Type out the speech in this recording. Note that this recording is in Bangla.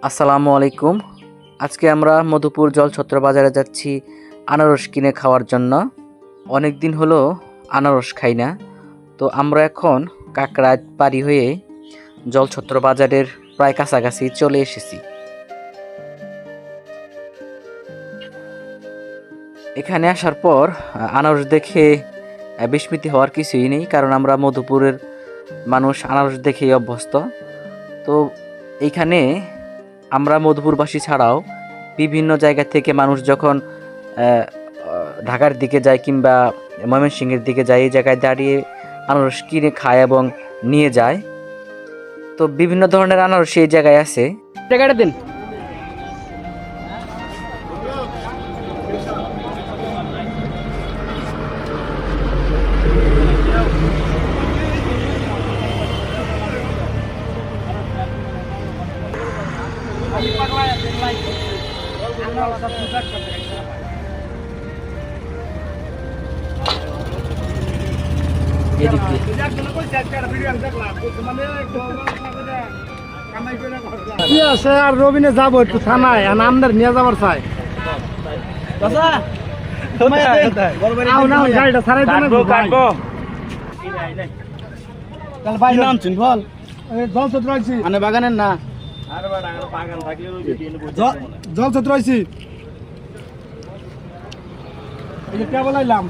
আসসালামু আলাইকুম। আজকে আমরা মধুপুর জলছত্র বাজারে যাচ্ছি আনারস কিনে খাওয়ার জন্য। অনেক দিন হলো আনারস খাই না, তো আমরা এখন কাকরাইল পাড়ি হয়ে জলছত্র বাজারের প্রায় কাছাকাছি চলে এসেছি। এখানে আসার পর আনারস দেখে বিস্মিত হওয়ার কিছুই নেই, কারণ আমরা মধুপুরের মানুষ আনারস দেখেই অভ্যস্ত। তো এইখানে আমরা মধুপুরবাসী ছাড়াও বিভিন্ন জায়গা থেকে মানুষ যখন ঢাকার দিকে যায় কিংবা ময়মনসিংহের দিকে যায়, এই জায়গায় দাঁড়িয়ে আনারস কিনে খায় এবং নিয়ে যায়। তো বিভিন্ন ধরনের আনারস এই জায়গায় আছে। টাকাটা দিন। এদিক দিয়ে কি আছে আর রবিনে যাবো একটু থানায় আর আমদার নিয়ে যাবার চাই। গাড়িটা ছাড়াই জলছত্র আইছি বাগানের না জলছত্র আইছি কেবল আইলাম।